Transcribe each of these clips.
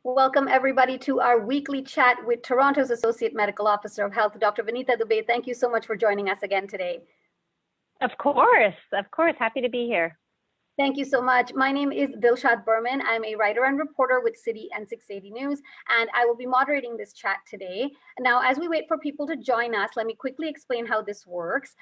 Welcome everybody to our weekly chat with Toronto's Associate Medical Officer of Health, Dr. Vinita Dubey. Thank you so much for joining us again today. Of course. Happy to be here. Thank you so much. My name is Dilshad Burman. I'm a writer and reporter with City and 680 News, and I will be moderating this chat today. Now, as we wait for people to join us, let me quickly explain how this works.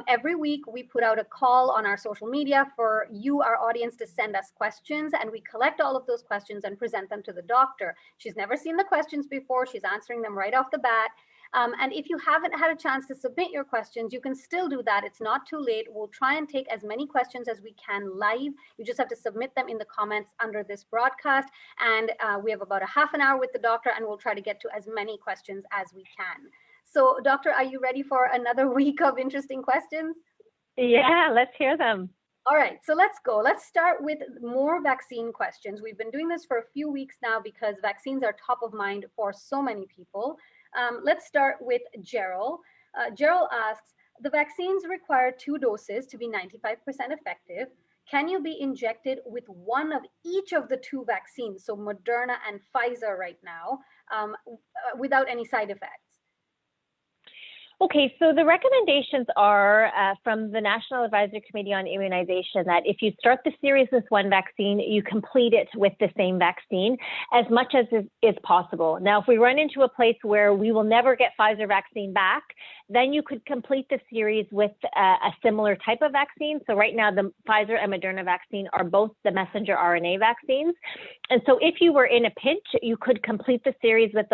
Every week, we put out a call on our social media for you, our audience, to send us questions, and we collect all of those questions and present them to the doctor. She's never seen the questions before. She's answering them right off the bat. And if you haven't had a chance to submit your questions, you can still do that. It's not too late. We'll try and take as many questions as we can live. You just have to submit them in the comments under this broadcast. And we have about a half an hour with the doctor, and we'll try to get to as many questions as we can. So, doctor, are you ready for another week of interesting questions? Yeah, let's hear them. All right, so let's go. Let's start with more vaccine questions. We've been doing this for a few weeks now because vaccines are top of mind for so many people. Let's start with Gerald. Gerald asks, the vaccines require 2 doses to be 95% effective. Can you be injected with one of each of the 2 vaccines, so Moderna and Pfizer right now, without any side effects? Okay, so the recommendations are from the National Advisory Committee on Immunization that if you start the series with one vaccine, you complete it with the same vaccine as much as is possible. Now, if we run into a place where we will never get Pfizer vaccine back, then you could complete the series with a similar type of vaccine. So right now, the Pfizer and Moderna vaccine are both the messenger RNA vaccines. And so if you were in a pinch, you could complete the series with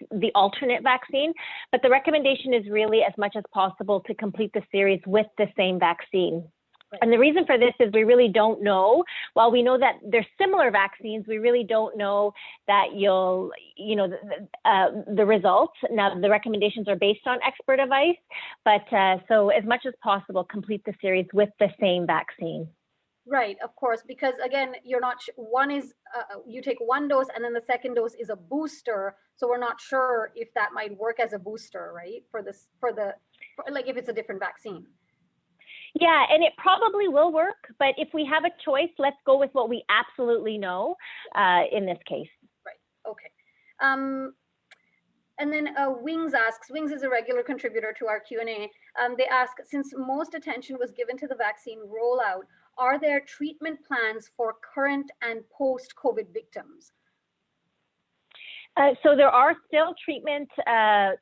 the alternate vaccine. But the recommendation is really as much as possible to complete the series with the same vaccine. Right. And the reason for this is we really don't know. While we know that they're similar vaccines, we really don't know that the results. Now, the recommendations are based on expert advice, but so as much as possible, complete the series with the same vaccine. Right, of course, because again, you're not, one is, you take 1 dose and then the second dose is a booster. So we're not sure if that might work as a booster, right? Like if it's a different vaccine. Yeah, and it probably will work, but if we have a choice, let's go with what we absolutely know in this case. Right, okay. And then Wings asks, Wings is a regular contributor to our Q&A. They ask, since most attention was given to the vaccine rollout, are there treatment plans for current and post-COVID victims? So there are still treatment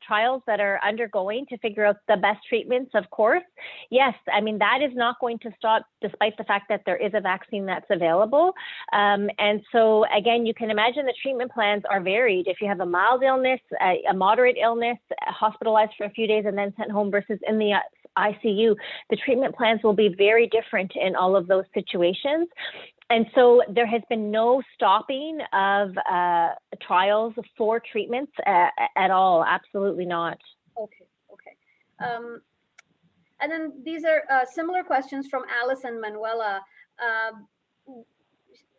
trials that are undergoing to figure out the best treatments, of course. Yes, I mean, that is not going to stop despite the fact that there is a vaccine that's available. And so, again, you can imagine the treatment plans are varied. If you have a mild illness, a moderate illness, hospitalized for a few days and then sent home versus in the ICU, the treatment plans will be very different in all of those situations. And so there has been no stopping of trials for treatments at all. Absolutely not. Okay. And then these are similar questions from Alice and Manuela.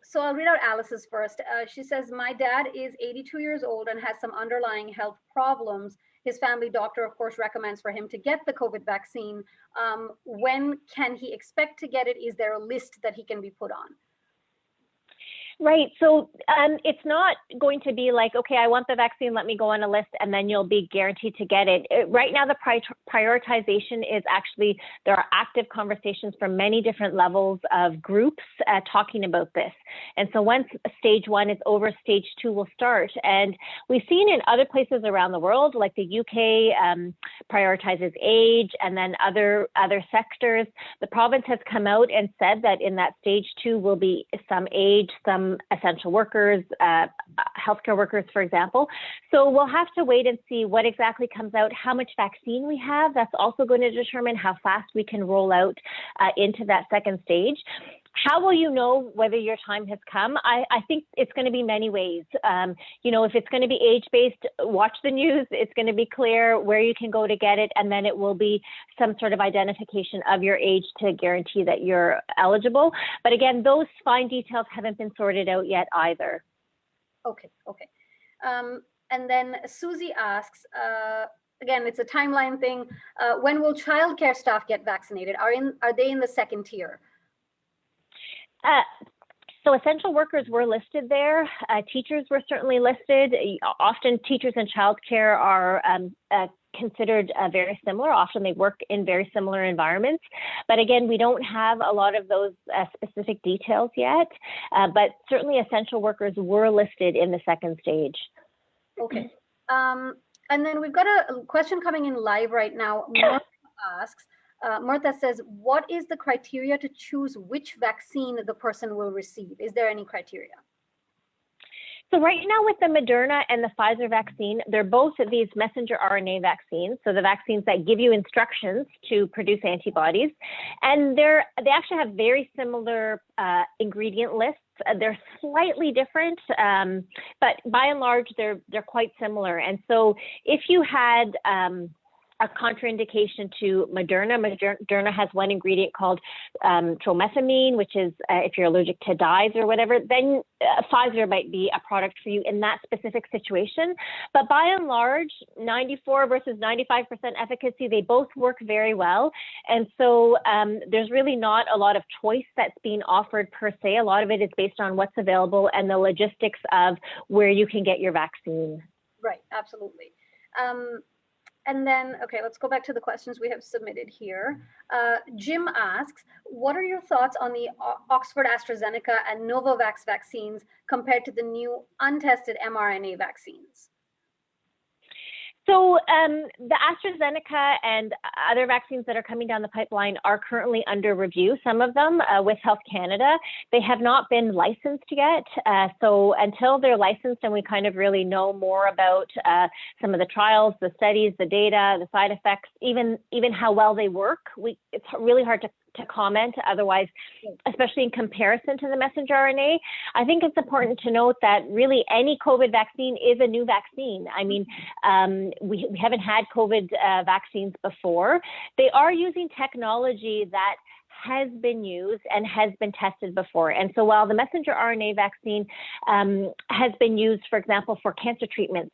So I'll read out Alice's first. She says, my dad is 82 years old and has some underlying health problems. His family doctor, of course, recommends for him to get the COVID vaccine. When can he expect to get it? Is there a list that he can be put on? Right. So it's not going to be like, okay, I want the vaccine, let me go on a list, and then you'll be guaranteed to get it. Right now, the prioritization is actually, there are active conversations from many different levels of groups talking about this. And so once stage 1 is over, stage 2 will start. And we've seen in other places around the world, like the UK prioritizes age, and then other sectors. The province has come out and said that in that stage 2 will be some age, some essential workers, healthcare workers, for example. So we'll have to wait and see what exactly comes out, how much vaccine we have. That's also going to determine how fast we can roll out into that second stage. How will you know whether your time has come? I think it's going to be many ways. If it's going to be age-based, watch the news. It's going to be clear where you can go to get it, and then it will be some sort of identification of your age to guarantee that you're eligible. But again, those fine details haven't been sorted out yet either. Okay. And then Susie asks, again, it's a timeline thing. When will childcare staff get vaccinated? Are they in the second tier? So essential workers were listed there. Teachers were certainly listed. Often teachers in childcare are considered very similar. Often they work in very similar environments. But again, we don't have a lot of those specific details yet. But certainly essential workers were listed in the second stage. Okay. And then we've got a question coming in live right now. Martha asks, Martha says, what is the criteria to choose which vaccine the person will receive? Is there any criteria? So right now with the Moderna and the Pfizer vaccine, they're both these messenger RNA vaccines. So the vaccines that give you instructions to produce antibodies. And they actually have very similar ingredient lists. They're slightly different, but by and large, they're quite similar. And so if you had a contraindication to Moderna. Moderna has one ingredient called tromethamine, which is if you're allergic to dyes or whatever, then Pfizer might be a product for you in that specific situation. But by and large, 94 versus 95% efficacy, they both work very well. And so there's really not a lot of choice that's being offered per se. A lot of it is based on what's available and the logistics of where you can get your vaccine. Right, absolutely. And then, okay, let's go back to the questions we have submitted here. Jim asks, what are your thoughts on the Oxford AstraZeneca and Novovax vaccines compared to the new untested mRNA vaccines? So the AstraZeneca and other vaccines that are coming down the pipeline are currently under review, some of them with Health Canada. They have not been licensed yet. So until they're licensed and we kind of really know more about some of the trials, the studies, the data, the side effects, even how well they work, it's really hard to comment otherwise, especially in comparison to the messenger RNA. I think it's important to note that really any COVID vaccine is a new vaccine. I mean, we haven't had COVID vaccines before. They are using technology that has been used and has been tested before. And so while the messenger RNA vaccine has been used, for example, for cancer treatments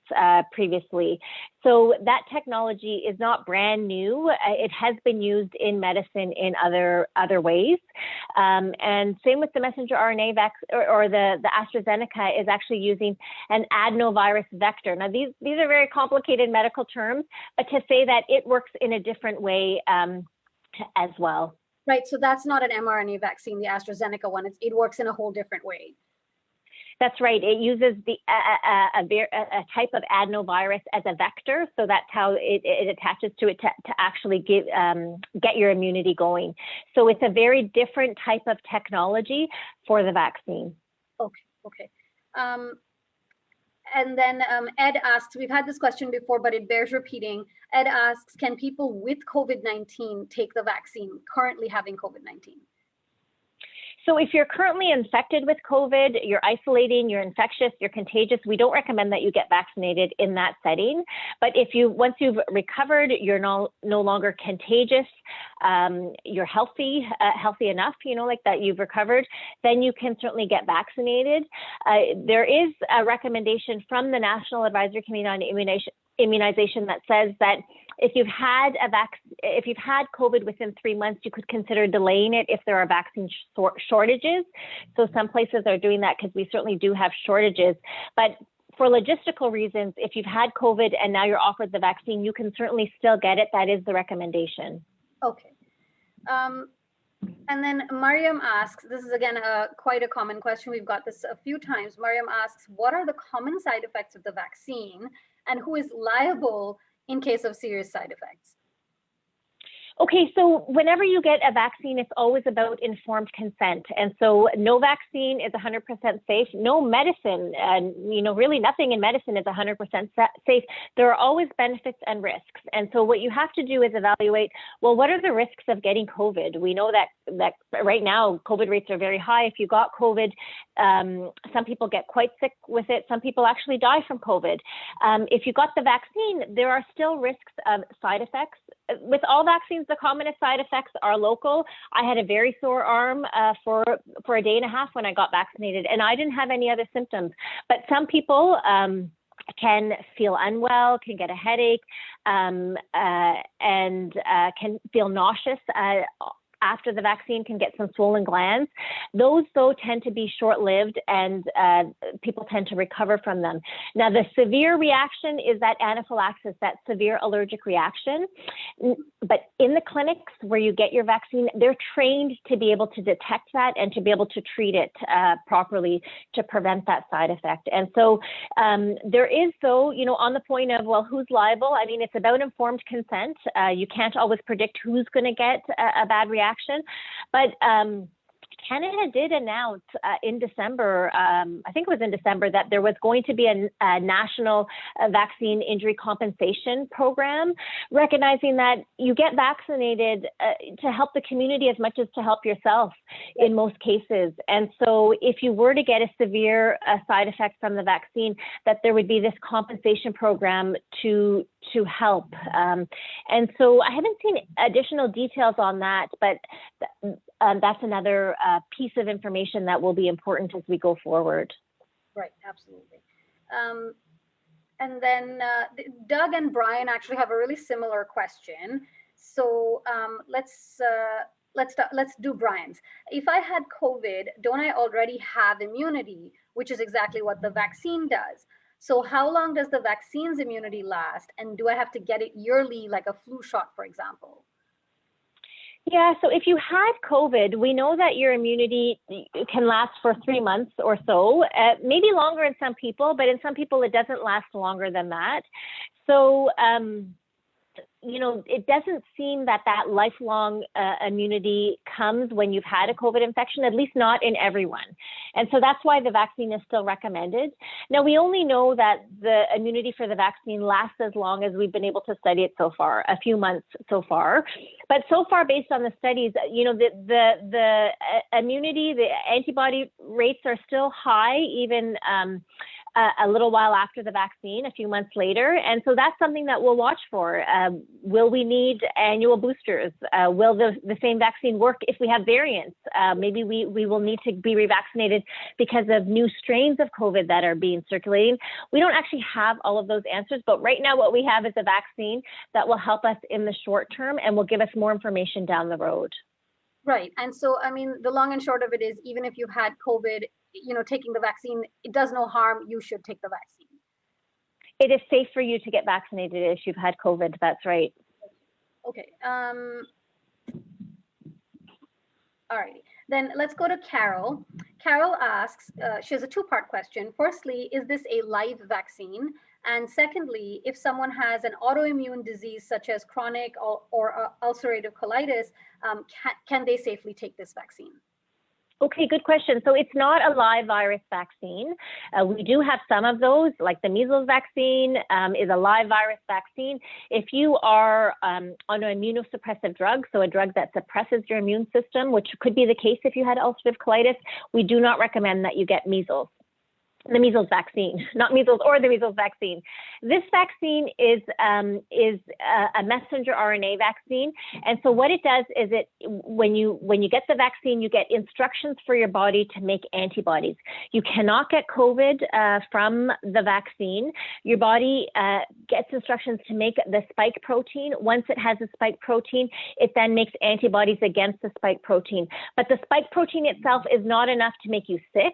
previously, so that technology is not brand new. It has been used in medicine in other ways. And same with the messenger RNA or the AstraZeneca is actually using an adenovirus vector. Now, these are very complicated medical terms, but to say that it works in a different way as well. Right, so that's not an mRNA vaccine, the AstraZeneca one. It works in a whole different way. That's right. It uses a type of adenovirus as a vector, so that's how it attaches to it to actually get your immunity going. So it's a very different type of technology for the vaccine. Okay. And then Ed asks, we've had this question before, but it bears repeating. Ed asks, can people with COVID-19 take the vaccine currently having COVID-19? So if you're currently infected with COVID, you're isolating, you're infectious, you're contagious, we don't recommend that you get vaccinated in that setting. But if once you've recovered, you're no longer contagious, you're healthy enough, like that you've recovered, then you can certainly get vaccinated. There is a recommendation from the National Advisory Committee on Immunization that says that if you've had COVID within 3 months, you could consider delaying it if there are vaccine shortages. So some places are doing that because we certainly do have shortages. But for logistical reasons, if you've had COVID and now you're offered the vaccine, you can certainly still get it. That is the recommendation. Okay. And then Mariam asks, this is again quite a common question. We've got this a few times. Mariam asks, what are the common side effects of the vaccine and who is liable in case of serious side effects? Okay, so whenever you get a vaccine, it's always about informed consent. And so no vaccine is 100% safe. No medicine, really nothing in medicine is 100% safe. There are always benefits and risks. And so what you have to do is evaluate, well, what are the risks of getting COVID? We know that right now, COVID rates are very high. If you got COVID, some people get quite sick with it. Some people actually die from COVID. If you got the vaccine, there are still risks of side effects. With all vaccines, the commonest side effects are local. I had a very sore arm for a day and a half when I got vaccinated, and I didn't have any other symptoms. But some people can feel unwell, can get a headache, and can feel nauseous. after the vaccine can get some swollen glands. Those, though, tend to be short-lived, and people tend to recover from them. Now, the severe reaction is that anaphylaxis, that severe allergic reaction. But in the clinics where you get your vaccine, they're trained to be able to detect that and to be able to treat it properly to prevent that side effect. And so there is, though, you know, on the point of, well, who's liable? I mean, it's about informed consent. You can't always predict who's going to get a bad reaction, but Canada did announce in December, I think it was in December, that there was going to be a national vaccine injury compensation program, recognizing that you get vaccinated to help the community as much as to help yourself in most cases. And so if you were to get a severe side effect from the vaccine, that there would be this compensation program to help. And so I haven't seen additional details on that, but that's another piece of information that will be important as we go forward. Right, absolutely. And then Doug and Brian actually have a really similar question. So let's do Brian's. If I had COVID, don't I already have immunity, which is exactly what the vaccine does? So how long does the vaccine's immunity last? And do I have to get it yearly, like a flu shot, for example? Yeah, so if you had COVID, we know that your immunity can last for 3 months or so, maybe longer in some people, but in some people it doesn't last longer than that. So, you know, it doesn't seem that lifelong immunity comes when you've had a COVID infection, at least not in everyone. And so that's why the vaccine is still recommended. Now, we only know that the immunity for the vaccine lasts as long as we've been able to study it so far, a few months so far. But so far, based on the studies, you know, the immunity, the antibody rates are still high, even a little while after the vaccine, a few months later. And so that's something that we'll watch for. Will we need annual boosters? Will the same vaccine work if we have variants? Maybe we will need to be revaccinated because of new strains of COVID that are being circulating. We don't actually have all of those answers, but right now what we have is a vaccine that will help us in the short term and will give us more information down the road. Right. And so, I mean, the long and short of it is, even if you've had COVID, you know, taking the vaccine, it does no harm. You should take the vaccine. It is safe for you to get vaccinated if you've had COVID. That's right. Okay. All right. Then let's go to Carol. Carol asks, she has a two-part question. Firstly, is this a live vaccine? And secondly, if someone has an autoimmune disease such as chronic or ulcerative colitis, can they safely take this vaccine? Okay, good question. So it's not a live virus vaccine. We do have some of those, like the measles vaccine is a live virus vaccine. If you are on an immunosuppressive drug, so a drug that suppresses your immune system, which could be the case if you had ulcerative colitis, we do not recommend that you get measles. The measles vaccine, not measles or the measles vaccine. This vaccine is a messenger RNA vaccine, and so what it does is when you get the vaccine, you get instructions for your body to make antibodies. You cannot get COVID from the vaccine. Your body gets instructions to make the spike protein. Once it has the spike protein, it then makes antibodies against the spike protein. But the spike protein itself is not enough to make you sick.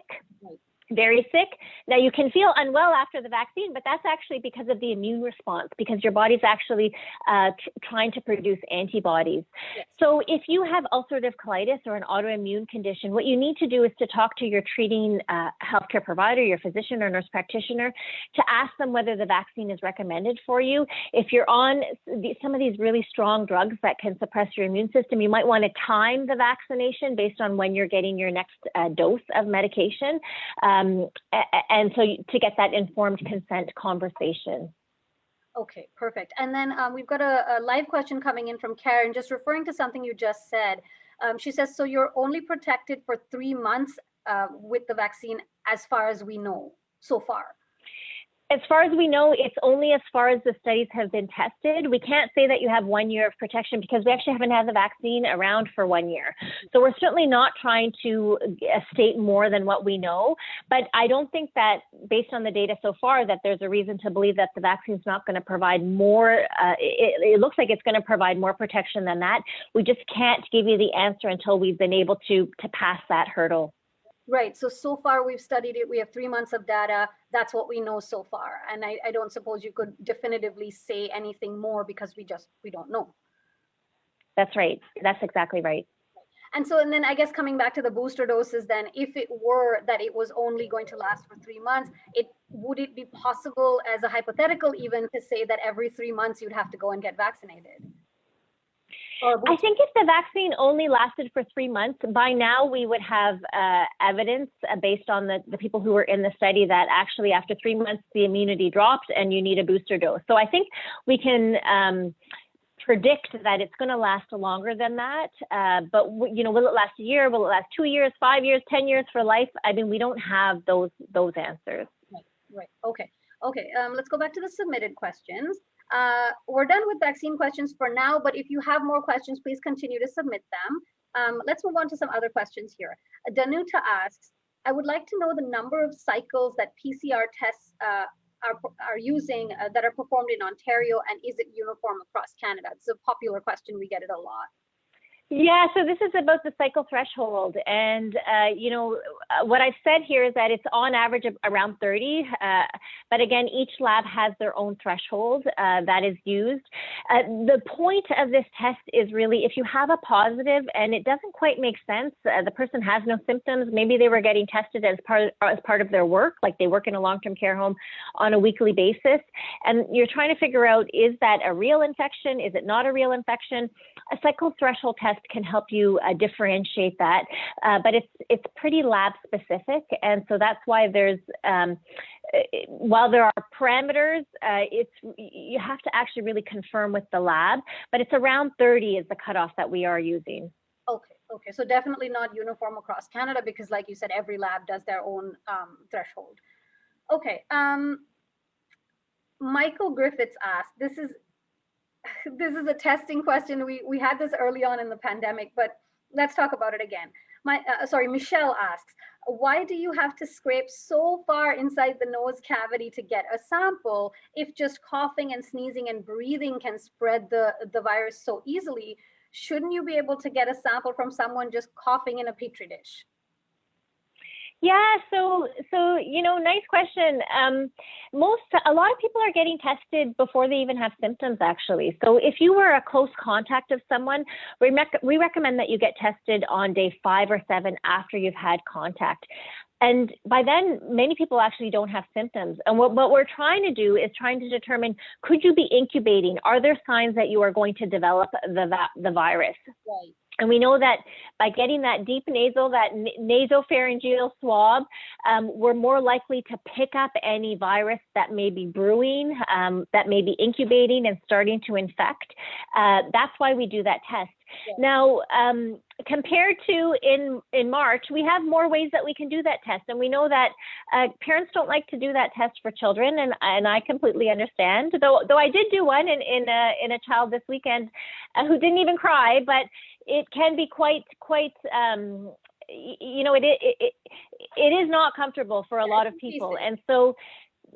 Very sick. Now, you can feel unwell after the vaccine, but that's actually because of the immune response, because your body's actually trying to produce antibodies. Yes. So if you have ulcerative colitis or an autoimmune condition, what you need to do is to talk to your treating healthcare provider, your physician or nurse practitioner, to ask them whether the vaccine is recommended for you. If you're on some of these really strong drugs that can suppress your immune system, you might want to time the vaccination based on when you're getting your next dose of medication. And so to get that informed consent conversation. Okay, perfect. And then we've got a live question coming in from Karen, just referring to something you just said. She says, so you're only protected for 3 months with the vaccine as far as we know so far? As far as we know, it's only as far as the studies have been tested. We can't say that you have 1 year of protection because we actually haven't had the vaccine around for 1 year. So we're certainly not trying to state more than what we know. But I don't think that, based on the data so far, that there's a reason to believe that the vaccine is not going to provide more. It looks like it's going to provide more protection than that. We just can't give you the answer until we've been able to pass that hurdle. Right. So far we've studied it. We have 3 months of data. That's what we know so far. And I don't suppose you could definitively say anything more because we don't know. That's right. That's exactly right. And then I guess coming back to the booster doses, then if it were that it was only going to last for 3 months, would it be possible as a hypothetical even to say that every 3 months you'd have to go and get vaccinated? I think if the vaccine only lasted for 3 months, by now we would have evidence based on the people who were in the study that actually after 3 months the immunity dropped and you need a booster dose. So I think we can predict that it's going to last longer than that. But will it last a year? Will it last 2 years, 5 years, 10 years for life? I mean, we don't have those answers. Right. Okay. Let's go back to the submitted questions. We're done with vaccine questions for now, but if you have more questions, please continue to submit them. Let's move on to some other questions here. Danuta asks, I would like to know the number of cycles that PCR tests are using that are performed in Ontario, and is it uniform across Canada? It's a popular question. We get it a lot. Yeah, so this is about the cycle threshold. And, what I've said here is that it's on average around 30. But again, each lab has their own threshold that is used. The point of this test is really if you have a positive and it doesn't quite make sense, the person has no symptoms, maybe they were getting tested as part of their work, like they work in a long-term care home on a weekly basis. And you're trying to figure out, is that a real infection? Is it not a real infection? A cycle threshold test can help you differentiate that, but it's pretty lab specific, and so that's why there's while there are parameters, you have to actually really confirm with the lab, but it's around 30 is the cutoff that we are using. Okay, so definitely not uniform across Canada because, like you said, every lab does their own threshold. Okay, Michael Griffiths asked, this is a testing question. We had this early on in the pandemic, but let's talk about it again. Michelle asks, why do you have to scrape so far inside the nose cavity to get a sample if just coughing and sneezing and breathing can spread the virus so easily? Shouldn't you be able to get a sample from someone just coughing in a petri dish? Yeah, so nice question. A lot of people are getting tested before they even have symptoms, actually. So if you were a close contact of someone, we recommend that you get tested on day 5 or 7 after you've had contact. And by then, many people actually don't have symptoms. And what we're trying to do is trying to determine, could you be incubating? Are there signs that you are going to develop the virus? Right. And we know that by getting that deep nasal, that nasopharyngeal swab, we're more likely to pick up any virus that may be brewing, that may be incubating and starting to infect. That's why we do that test. Yeah. Now, compared to in March, we have more ways that we can do that test. And we know that parents don't like to do that test for children, and I completely understand. Though I did do one in a child this weekend who didn't even cry, but it can be quite it is not comfortable for a lot of people. And so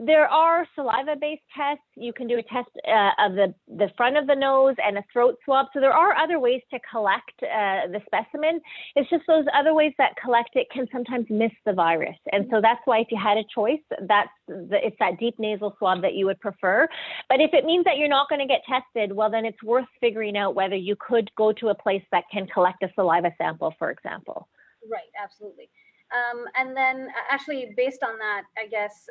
there are saliva-based tests. You can do a test of the front of the nose and a throat swab. So there are other ways to collect the specimen. It's just those other ways that collect it can sometimes miss the virus. And so that's why if you had a choice, it's that deep nasal swab that you would prefer. But if it means that you're not going to get tested, well, then it's worth figuring out whether you could go to a place that can collect a saliva sample, for example. Right, absolutely. And then actually based on that, I guess,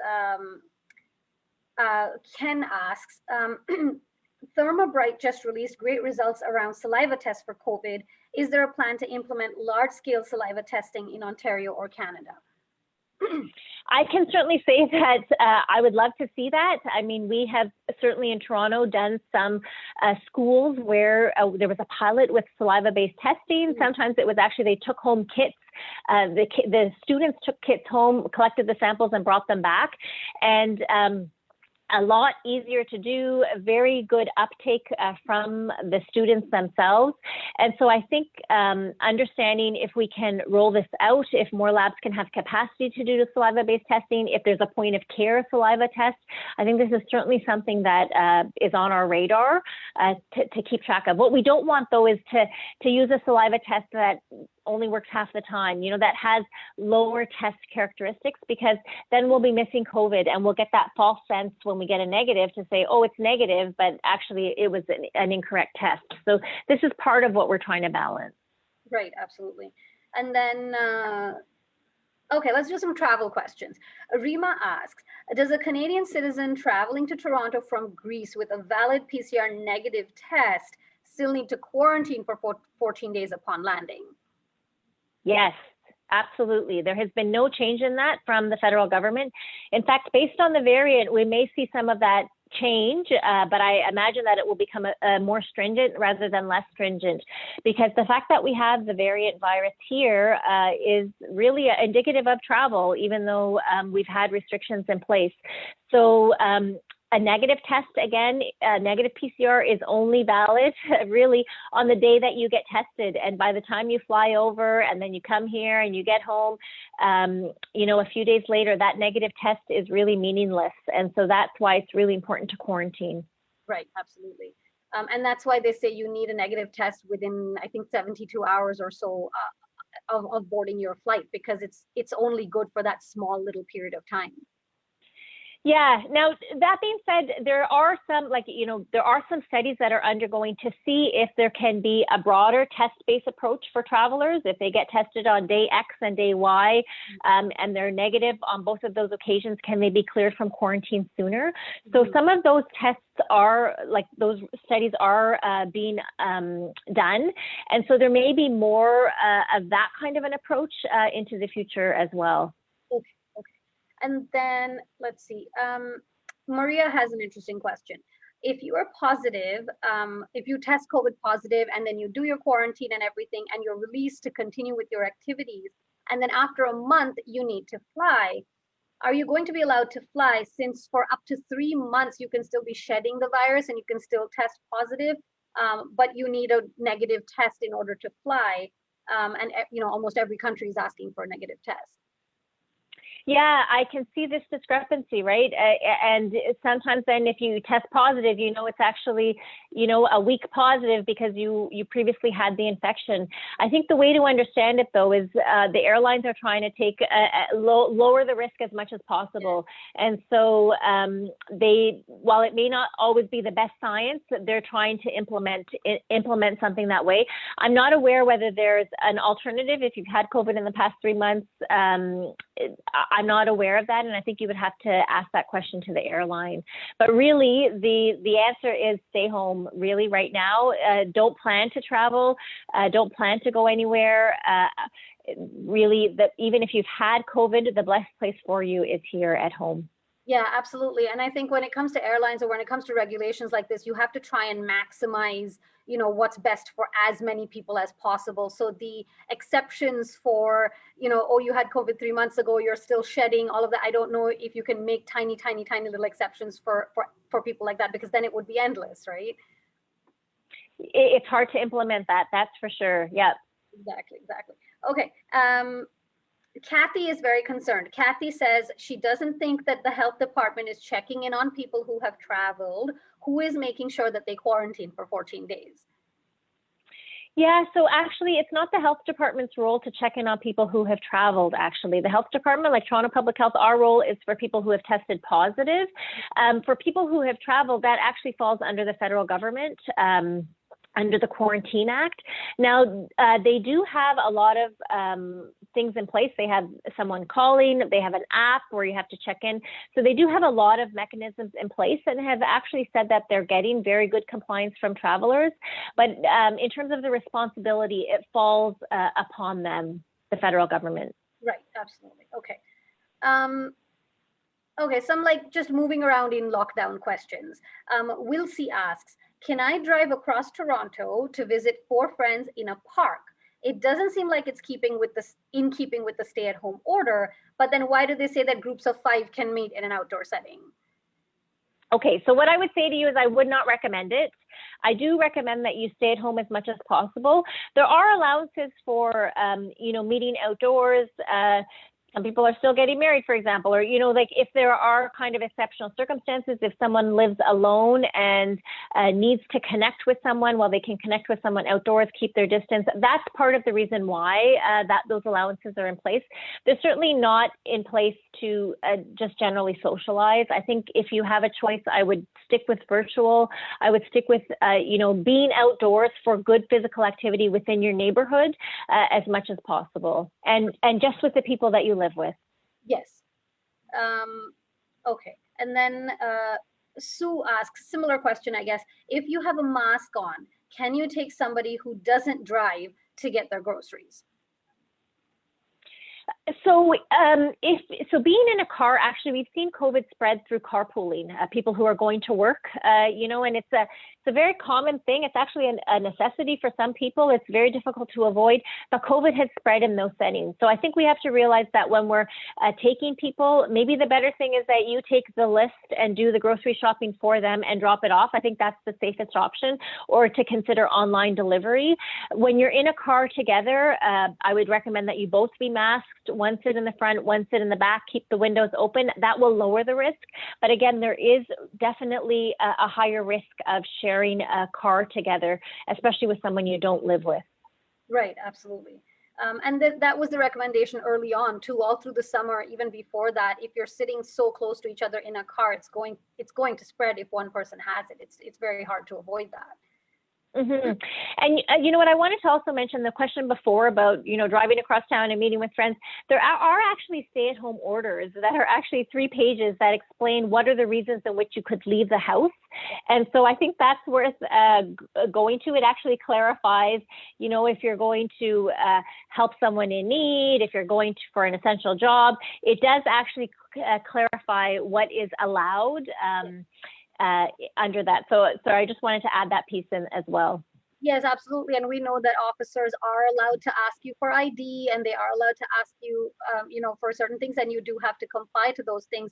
Ken asks, ThermoBright just released great results around saliva tests for COVID. Is there a plan to implement large-scale saliva testing in Ontario or Canada? I can certainly say that I would love to see that. I mean, we have certainly in Toronto done some schools where there was a pilot with saliva-based testing. Sometimes it was actually they took home kits. The students took kits home, collected the samples and brought them back. And a lot easier to do, a very good uptake from the students themselves. And so I think understanding if we can roll this out, if more labs can have capacity to do the saliva-based testing, if there's a point of care saliva test, I think this is certainly something that is on our radar to keep track of. What we don't want, though, is to use a saliva test that only works half the time, that has lower test characteristics, because then we'll be missing COVID and we'll get that false sense when we get a negative to say, oh, it's negative, but actually it was an incorrect test. So this is part of what we're trying to balance. Right, absolutely. And then, okay, let's do some travel questions. Rima asks, does a Canadian citizen traveling to Toronto from Greece with a valid PCR negative test still need to quarantine for 14 days upon landing? Yes, absolutely. There has been no change in that from the federal government. In fact, based on the variant, we may see some of that change, but I imagine that it will become a more stringent rather than less stringent, because the fact that we have the variant virus here is really indicative of travel, even though we've had restrictions in place. So a negative test, again, a negative PCR is only valid really on the day that you get tested. And by the time you fly over and then you come here and you get home, a few days later, that negative test is really meaningless. And so that's why it's really important to quarantine. Right, absolutely. And that's why they say you need a negative test within, I think, 72 hours or so of boarding your flight, because it's only good for that small little period of time. Yeah. Now, that being said, there are some, there are some studies that are undergoing to see if there can be a broader test-based approach for travelers. If they get tested on day X and day Y, and they're negative on both of those occasions, can they be cleared from quarantine sooner? So some of those tests are, those studies are being done. And so there may be more of that kind of an approach into the future as well. Okay. And then let's see, Maria has an interesting question. If you are positive, if you test COVID positive and then you do your quarantine and everything and you're released to continue with your activities, and then after a month you need to fly, are you going to be allowed to fly, since for up to 3 months you can still be shedding the virus and you can still test positive, but you need a negative test in order to fly, and almost every country is asking for a negative test? Yeah, I can see this discrepancy, right? And sometimes then if you test positive, it's actually, a weak positive because you previously had the infection. I think the way to understand it, though, is the airlines are trying to take lower the risk as much as possible. And so while it may not always be the best science, they're trying to implement something that way. I'm not aware whether there's an alternative if you've had COVID in the past 3 months. I'm not aware of that, and I think you would have to ask that question to the airline. But really, the answer is stay home. Really, right now, don't plan to travel, don't plan to go anywhere. Really, even if you've had COVID, the best place for you is here at home. Yeah, absolutely. And I think when it comes to airlines or when it comes to regulations like this, you have to try and maximize, what's best for as many people as possible. So the exceptions for, oh, you had COVID 3 months ago, you're still shedding, all of that. I don't know if you can make tiny little exceptions for people like that, because then it would be endless, right? It's hard to implement that. That's for sure. Yeah. Exactly. Okay. Kathy is very concerned. Kathy says she doesn't think that the health department is checking in on people who have traveled. Who is making sure that they quarantine for 14 days? Yeah, so actually, it's not the health department's role to check in on people who have traveled, actually. The health department, like Toronto Public Health, our role is for people who have tested positive. For people who have traveled, that actually falls under the federal government. Under the Quarantine Act. Now, they do have a lot of things in place. They have someone calling, they have an app where you have to check in. So they do have a lot of mechanisms in place and have actually said that they're getting very good compliance from travelers. But in terms of the responsibility, it falls upon them, the federal government. Right, absolutely. Okay. Okay, some just moving around in lockdown questions. Wilsey asks, can I drive across Toronto to visit 4 friends in a park? It doesn't seem like it's in keeping with the stay-at-home order, but then why do they say that groups of 5 can meet in an outdoor setting? Okay, so what I would say to you is I would not recommend it. I do recommend that you stay at home as much as possible. There are allowances for, meeting outdoors. Some people are still getting married, for example, or, like if there are kind of exceptional circumstances, if someone lives alone and needs to connect with someone, well, they can connect with someone outdoors, keep their distance. That's part of the reason why those allowances are in place. They're certainly not in place to just generally socialize. I think if you have a choice, I would stick with virtual. I would stick with, being outdoors for good physical activity within your neighborhood as much as possible, and just with the people that you live with. Yes. Okay. And then Sue asks, similar question, I guess. If you have a mask on, can you take somebody who doesn't drive to get their groceries? So being in a car, actually, we've seen COVID spread through carpooling, people who are going to work, and it's a very common thing. It's actually a necessity for some people. It's very difficult to avoid, but COVID has spread in those settings. So I think we have to realize that when we're taking people, maybe the better thing is that you take the list and do the grocery shopping for them and drop it off. I think that's the safest option, or to consider online delivery. When you're in a car together, I would recommend that you both be masked. One sit in the front, one sit in the back, keep the windows open. That will lower the risk. But again, there is definitely a higher risk of sharing a car together, especially with someone you don't live with. Right, absolutely. And that was the recommendation early on too, all through the summer, even before that. If you're sitting so close to each other in a car, it's going to spread if one person has it. It's very hard to avoid that. Mm-hmm. And what I wanted to also mention, the question before about, driving across town and meeting with friends, there are actually stay-at-home orders that are actually 3 pages that explain what are the reasons in which you could leave the house. And so I think that's worth going to. It actually clarifies, if you're going to help someone in need, if you're going for an essential job, it does actually clarify what is allowed under that. So I just wanted to add that piece in as well. Yes, absolutely. And we know that officers are allowed to ask you for ID, and they are allowed to ask you, for certain things, and you do have to comply to those things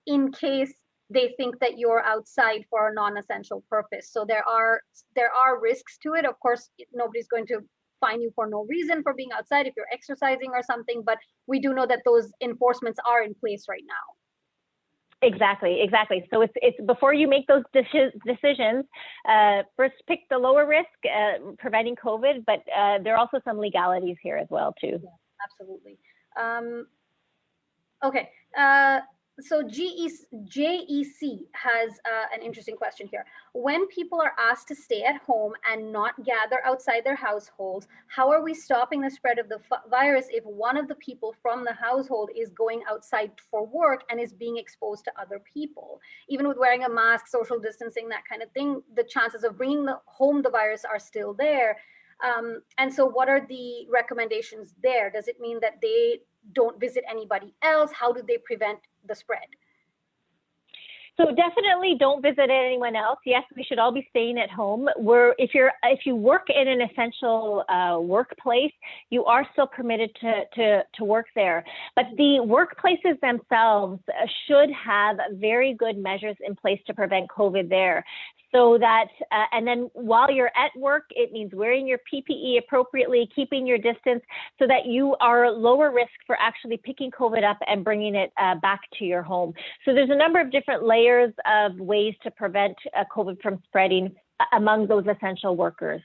in case they think that you're outside for a non-essential purpose. So there are risks to it. Of course, nobody's going to fine you for no reason for being outside if you're exercising or something, but we do know that those enforcements are in place right now. Exactly. So it's before you make those decisions, first pick the lower risk, preventing COVID, but there are also some legalities here as well too. Yeah, absolutely. Okay. So JEC has an interesting question here. When people are asked to stay at home and not gather outside their households, how are we stopping the spread of the virus if one of the people from the household is going outside for work and is being exposed to other people? Even with wearing a mask, social distancing, that kind of thing, the chances of bringing home the virus are still there. And so what are the recommendations there? Does it mean that they don't visit anybody else? How do they prevent the spread? So definitely don't visit anyone else. Yes, we should all be staying at home. If you work in an essential workplace, you are still permitted to work there. But the workplaces themselves should have very good measures in place to prevent COVID there. So that, and then while you're at work, it means wearing your PPE appropriately, keeping your distance, so that you are lower risk for actually picking COVID up and bringing it back to your home. So there's a number of different layers of ways to prevent COVID from spreading among those essential workers.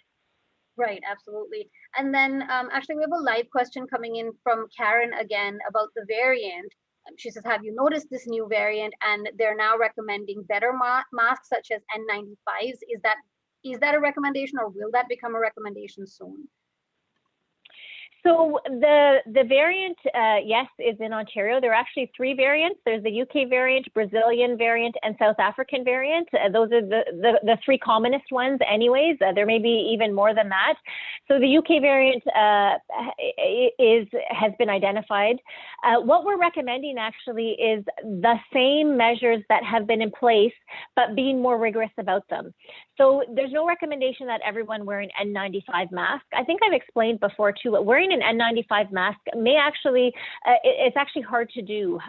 Right, absolutely. And then actually we have a live question coming in from Karen again about the variant. She says, have you noticed this new variant? And they're now recommending better masks such as N95s. Is that a recommendation, or will that become a recommendation soon? So the variant, yes, is in Ontario. There are actually 3 variants. There's the UK variant, Brazilian variant, and South African variant. Those are the 3 commonest ones anyways. There may be even more than that. So the UK variant has been identified. What we're recommending actually is the same measures that have been in place, but being more rigorous about them. So there's no recommendation that everyone wear an N95 mask. I think I've explained before too, but wearing an N95 mask may actually, it's actually hard to do.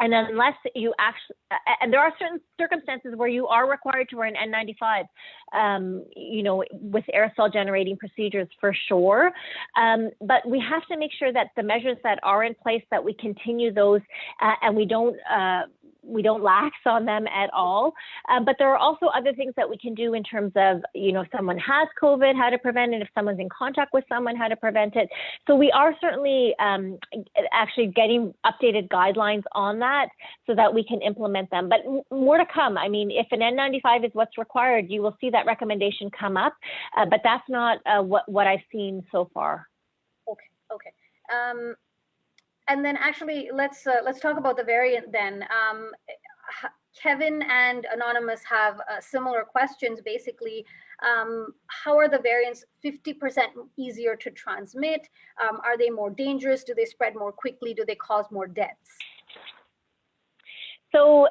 And unless you actually, and there are certain circumstances where you are required to wear an N95, with aerosol generating procedures for sure. But we have to make sure that the measures that are in place, that we continue those, and we don't lax on them at all. But there are also other things that we can do in terms of, if someone has COVID, how to prevent it, if someone's in contact with someone, how to prevent it. So we are certainly actually getting updated guidelines on that so that we can implement them. But more to come. I mean, if an N95 is what's required, you will see that recommendation come up, but that's not what I've seen so far. Okay. And then actually, let's talk about the variant then. Kevin and Anonymous have similar questions. Basically, how are the variants 50% easier to transmit? Are they more dangerous? Do they spread more quickly? Do they cause more deaths? So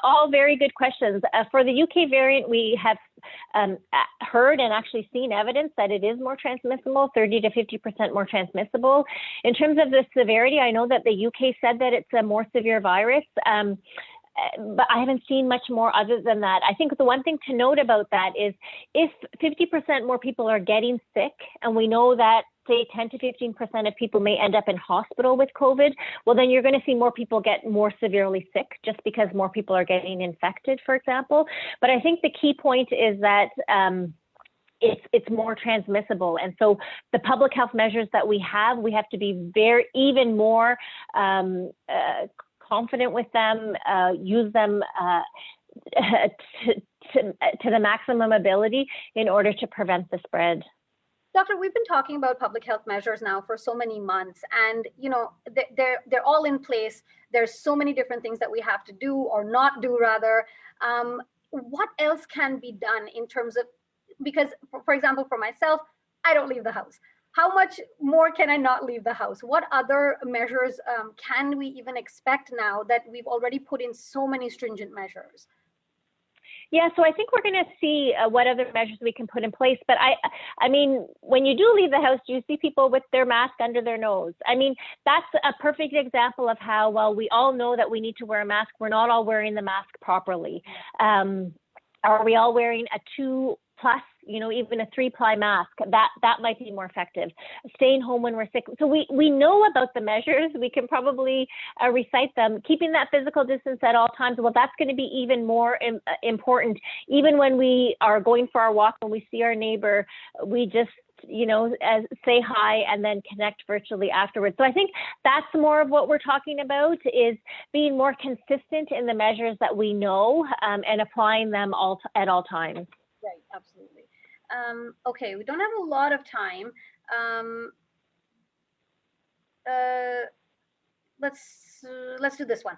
all very good questions. For the UK variant, we have heard and actually seen evidence that it is more transmissible, 30 to 50% more transmissible. In terms of the severity, I know that the UK said that it's a more severe virus. But I haven't seen much more other than that. I think the one thing to note about that is if 50% more people are getting sick, and we know that say 10 to 15% of people may end up in hospital with COVID, well, then you're going to see more people get more severely sick just because more people are getting infected, for example. But I think the key point is that it's more transmissible. And so the public health measures that we have to be even more confident with them, use them to the maximum ability in order to prevent the spread. Doctor, we've been talking about public health measures now for so many months, and they're all in place. There's so many different things that we have to do or not do, rather. What else can be done in terms of, because for example, for myself, I don't leave the house. How much more can I not leave the house? What other measures can we even expect now that we've already put in so many stringent measures? Yeah, so I think we're going to see what other measures we can put in place. But I mean, when you do leave the house, do you see people with their mask under their nose? I mean, that's a perfect example of how, while we all know that we need to wear a mask, we're not all wearing the mask properly. Are we all wearing a 2+, even a 3-ply mask? That might be more effective. Staying home when we're sick. So we know about the measures. We can probably recite them. Keeping that physical distance at all times, well, that's going to be even more important. Even when we are going for our walk, when we see our neighbor, we just say hi and then connect virtually afterwards. So I think that's more of what we're talking about, is being more consistent in the measures that we know and applying them at all times. Right, absolutely. Okay, we don't have a lot of time. Let's do this one.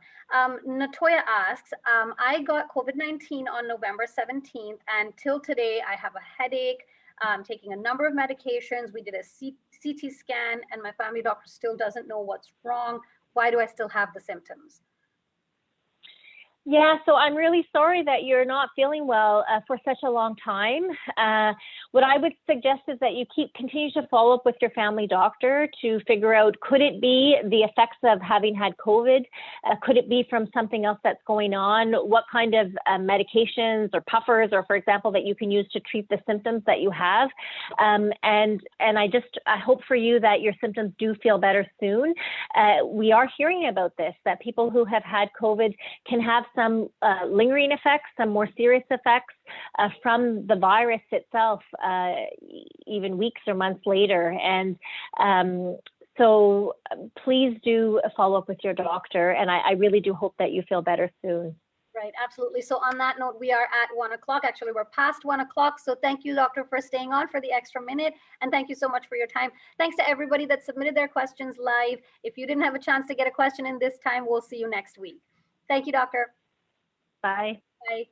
Natoya asks, I got COVID-19 on November 17th, and till today I have a headache. Taking a number of medications. We did a CT scan, and my family doctor still doesn't know what's wrong. Why do I still have the symptoms? Yeah, so I'm really sorry that you're not feeling well for such a long time. What I would suggest is that you continue to follow up with your family doctor to figure out, could it be the effects of having had COVID? Could it be from something else that's going on? What kind of medications or puffers, or for example, that you can use to treat the symptoms that you have? And I hope for you that your symptoms do feel better soon. We are hearing about this, that people who have had COVID can have some lingering effects, some more serious effects from the virus itself, even weeks or months later. And so please do follow up with your doctor. And I really do hope that you feel better soon. Right, absolutely. So on that note, we are at 1 o'clock. Actually, we're past 1 o'clock. So thank you, doctor, for staying on for the extra minute. And thank you so much for your time. Thanks to everybody that submitted their questions live. If you didn't have a chance to get a question in this time, we'll see you next week. Thank you, doctor. Bye. Bye.